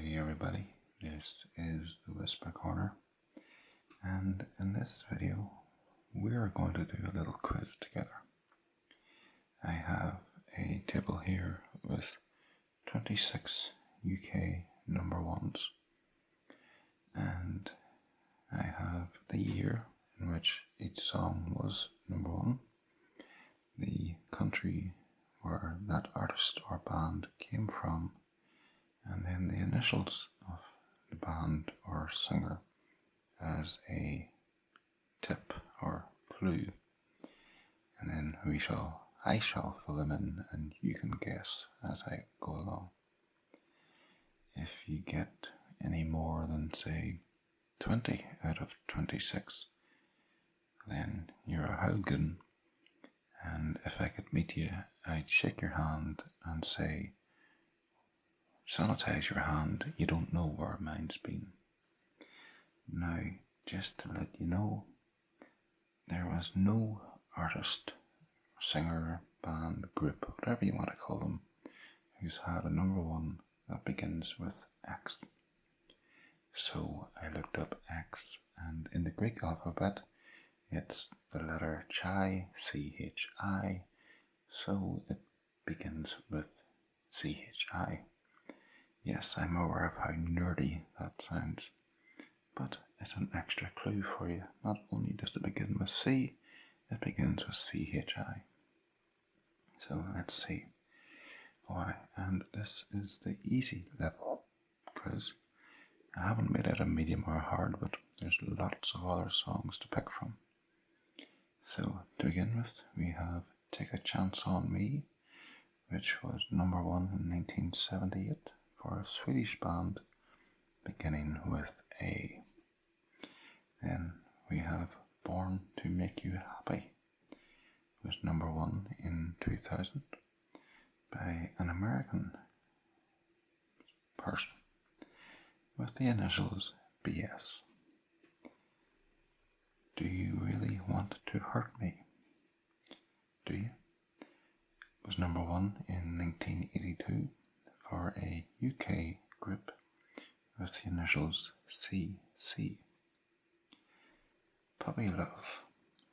Hi everybody, this is the Whisper Corner, and in this video we are going to do a little quiz together. I have a table here with 26 UK number ones, and I have the year in which each song was number one, the country where that artist or band came from, and then the initials of the band or singer as a tip or clue, and then I shall fill them in and you can guess as I go along. If you get any more than say 20 out of 26, then you're a Haugen, and if I could meet you, I'd shake your hand and say, sanitize your hand, you don't know where mine's been. Now, just to let you know, there was no artist, singer, band, group, whatever you want to call them, who's had a number one that begins with X. So I looked up X, and in the Greek alphabet, it's the letter Chi, C-H-I, so it begins with C-H-I. Yes, I'm aware of how nerdy that sounds, but it's an extra clue for you. Not only does it begin with C, it begins with C-H-I. So let's see why. And this is the easy level quiz. I haven't made it a medium or a hard, but there's lots of other songs to pick from. So to begin with, we have Take a Chance on Me, which was number one in 1978. For a Swedish band beginning with A. Then we have Born to Make You Happy, was number one in 2000 by an American person with the initials BS. Do You Really Want to Hurt Me? Do you? It was number one in 1982 for a UK group with the initials CC. Puppy Love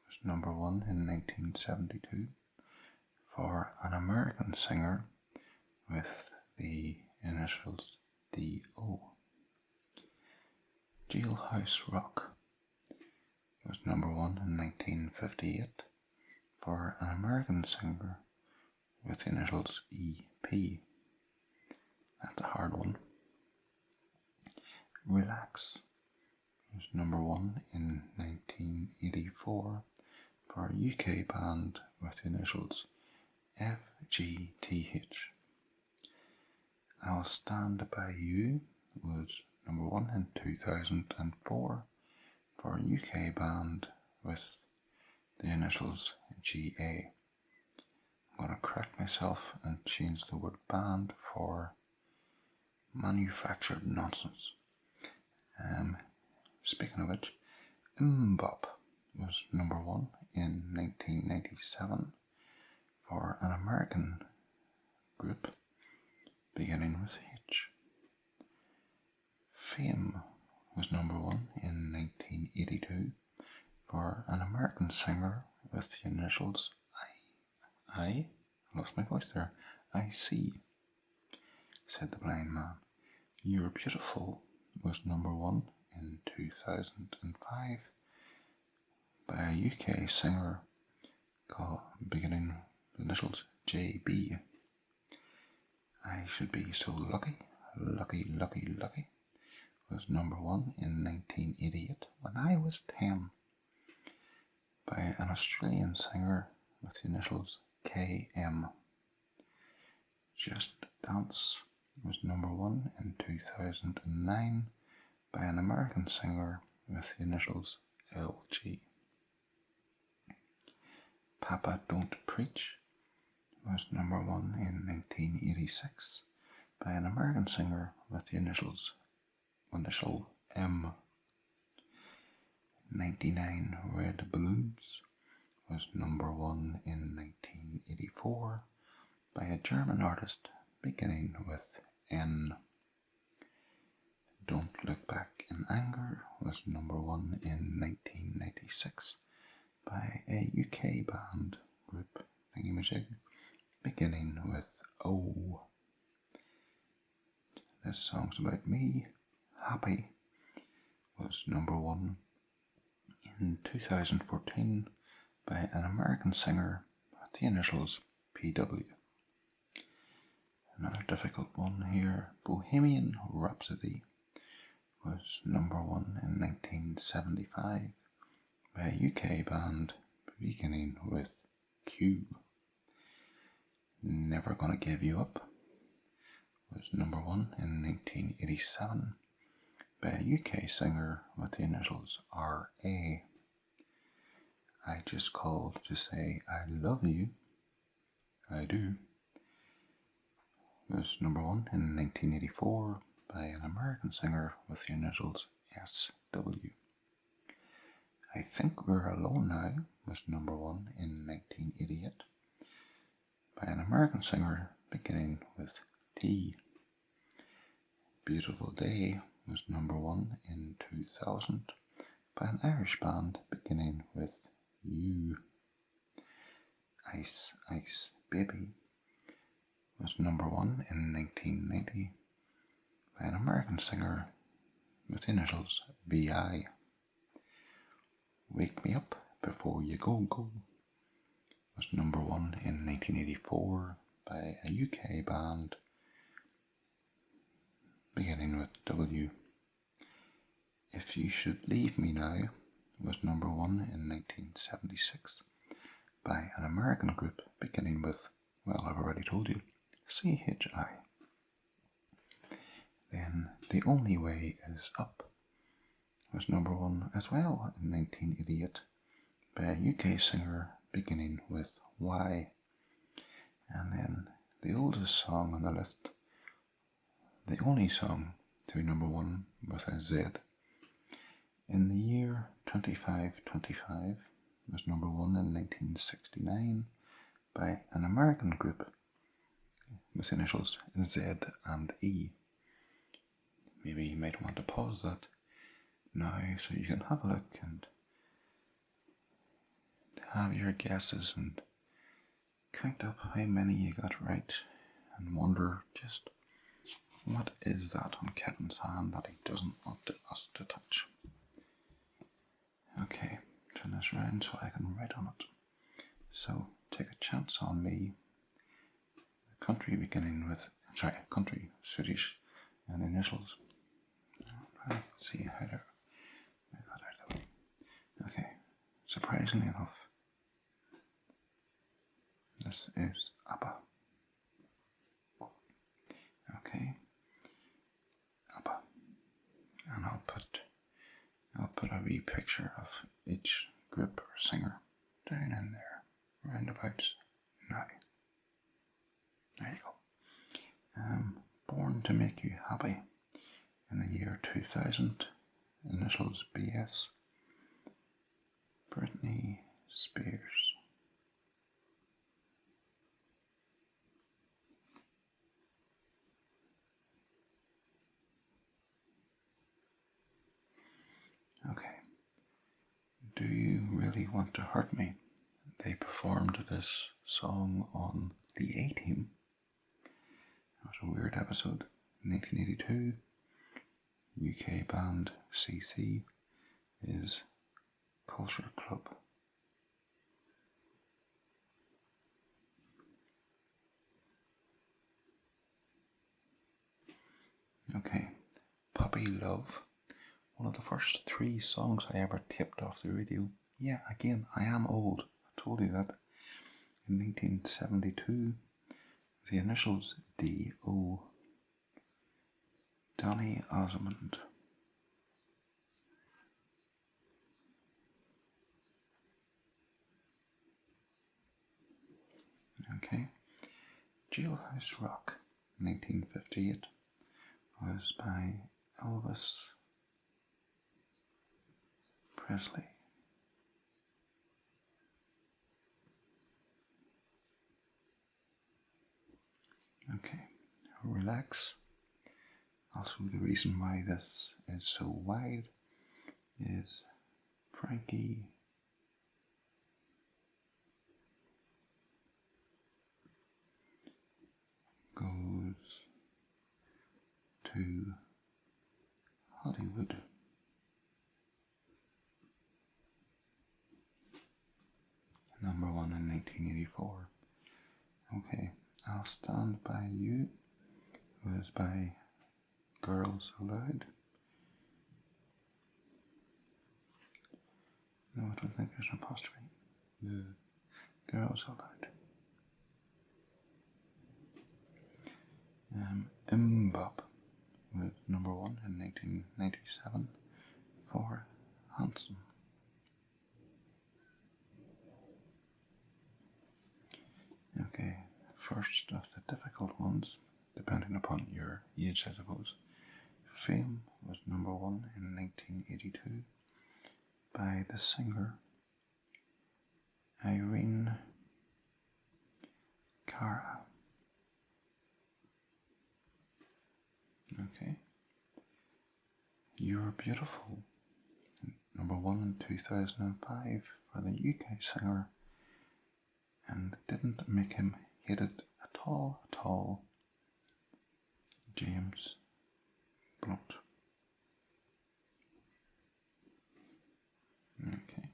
was number one in 1972 for an American singer with the initials DO. Jailhouse Rock was number one in 1958 for an American singer with the initials EP. That's a hard one. Relax was number one in 1984 for a UK band with the initials FGTH. I'll Stand By You was number one in 2004 for a UK band with the initials GA. I'm going to correct myself and change the word band for manufactured nonsense. Speaking of which, Mbop was number one in 1997 for an American group beginning with H. Fame was number one in 1982 for an American singer with the initials I lost my voice there, IC, said the blind man. You're Beautiful was number one in 2005 by a UK singer beginning with initials JB. I Should Be So Lucky, Lucky was number one in 1988 when I was 10 by an Australian singer with the initials KM. Just Dance was number one in 2009 by an American singer with the initials LG. Papa Don't Preach was number one in 1986 by an American singer with the initial M. 99 Red Balloons was number one in 1984 by a German artist beginning with N. Anger was number 1 in 1996 by a UK band group thingamajig beginning with O. This song's about me. Happy was number 1 in 2014 by an American singer with the initials PW. Another difficult one here, Bohemian Rhapsody was number 1 in 1975 by a UK band beginning with Q. Never Gonna Give You Up was number 1 in 1987 by a UK singer with the initials RA. I Just Called to Say I Love You, I Do, was number 1 in 1984 by an American singer with the initials SW. I Think We're Alone Now was number 1 in 1988 by an American singer beginning with T. Beautiful Day was number 1 in 2000 by an Irish band beginning with U. Ice Ice Baby was number 1 in 1990 by an American singer with initials BI. Wake Me Up Before You Go Go was number 1 in 1984 by a UK band beginning with W. If You Should Leave Me Now was number 1 in 1976 by an American group beginning with, well, I've already told you, CHI. Then The Only Way Is Up was number 1 as well in 1988 by a UK singer beginning with Y. And then the oldest song on the list, the only song to be number 1 with a Z, in the year 2525 was number 1 in 1969 by an American group with initials Z and E. Maybe you might want to pause that now so you can have a look and have your guesses and count up how many you got right and wonder just what is that on Kevin's hand that he doesn't want us to touch. Okay, turn this around so I can write on it. So take a chance on me. Country beginning with, country, Swedish, and initials. Let's see how to make that out of the way. Okay, surprisingly enough, this is ABBA. Okay, ABBA, and I'll put a wee picture of each group or singer down in there, roundabouts now. There you go. Born to Make You Happy in the year 2000, initials BS, Britney Spears. Okay. Do You Really Want to Hurt Me? They performed this song on the A-Team. It was a weird episode. 1982. UK band CC is Culture Club. Okay, Puppy Love. One of the first 3 songs I ever taped off the radio. Yeah, again, I am old. I told you that. In 1972, the initials D.O. Donny Osmond. Okay. Jailhouse Rock, 1958, was by Elvis Presley. Okay. Relax Also, the reason why this is so wide is Frankie goes to Hollywood. Number 1 in 1984. Okay, I'll Stand By You was by Girls Aloud. No, I don't think there's an apostrophe. The Girls Aloud. Mbop was number 1 in 1997 for Hanson. Okay, first of the difficult ones, depending upon your age, I suppose. Fame was number 1 in 1982 by the singer Irene Cara. Okay. You're Beautiful, number 1 in 2005 for the UK singer, and didn't make him hate it at all, James Blunt. Okay.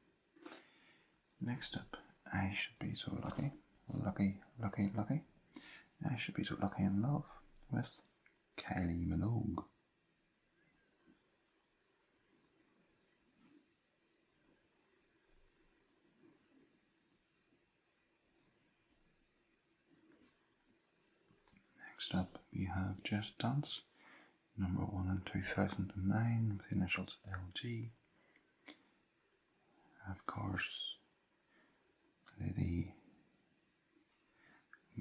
Next up, I Should Be So Lucky. Lucky. I Should Be So Lucky in Love with Kylie Minogue. Next up, we have Just Dance, number 1 in 2009 with the initials LG. Of course, Lady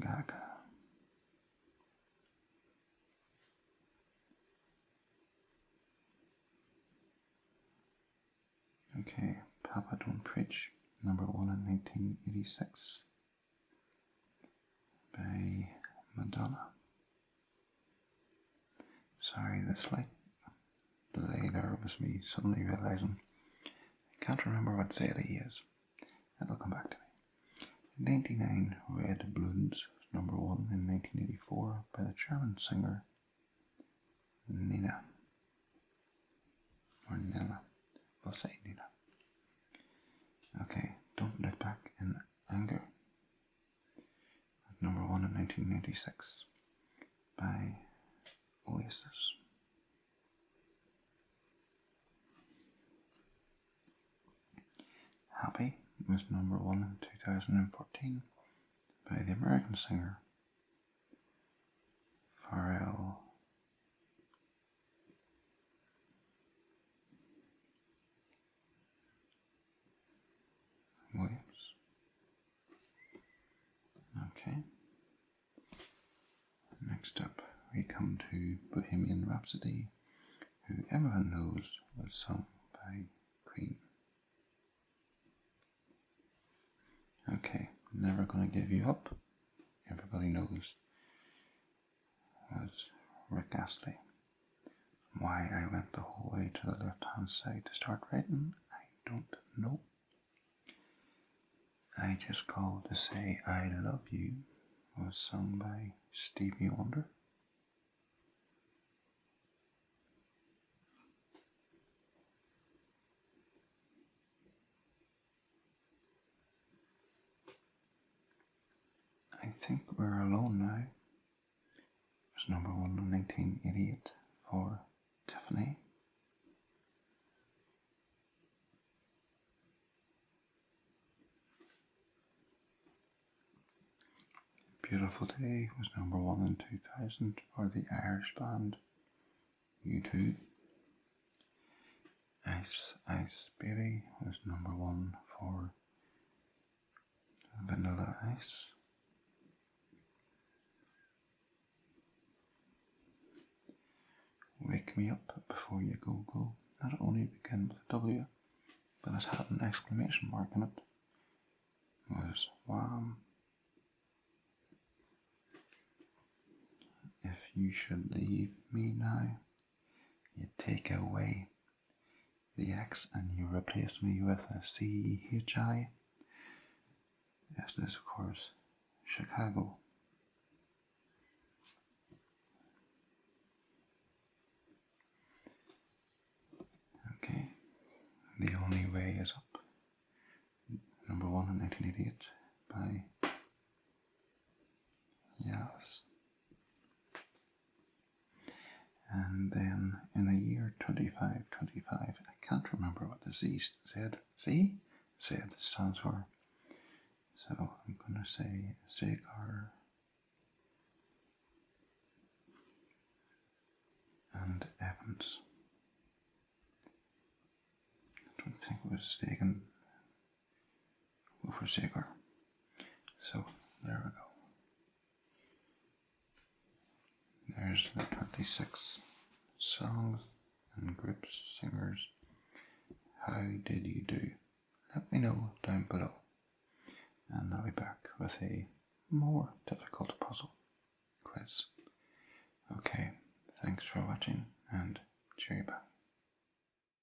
Gaga. Okay, Papa Don't Preach, number 1 in 1986 by Madonna. Sorry, the slight delay there was me suddenly realising I can't remember what CD is. It'll come back to me. 99 Red Balloons, number 1 in 1984 by the German singer Nina. Or Nina. We'll say Nina. Okay, Don't Look Back in Anger, number 1 in 1996 by Oasis. Happy was number 1 in 2014 by the American singer Pharrell Williams. Okay. Next up, we come to Bohemian Rhapsody, who everyone knows was sung by Queen. Okay, Never Gonna Give You Up, everybody knows, was Rick Astley. Why I went the whole way to the left-hand side to start writing, I don't know. I Just Called to Say I Love You was sung by Stevie Wonder. I Think We're Alone Now was number 1 in 1988 for Tiffany. Beautiful Day was number 1 in 2000 for the Irish band U2. Ice Ice Baby was number 1 for Vanilla Ice. Wake Me Up Before You Go Go not only began with a W, but it had an exclamation mark in it, was Wham! If You Should Leave Me Now you take away the X and you replace me with a CHI. This is, of course, Chicago. Okay, The Only Way Is Up, number 1 in 1988 by Yes. And then in the year 2525, I can't remember what the Z stands for. So I'm going to say Zagar and Evans. I don't think it was taken over Zagar. So there we go. There's the 26 songs and groups, singers. How did you do? Let me know down below. And I'll be back with a more difficult puzzle quiz. Okay, thanks for watching and cheerio back.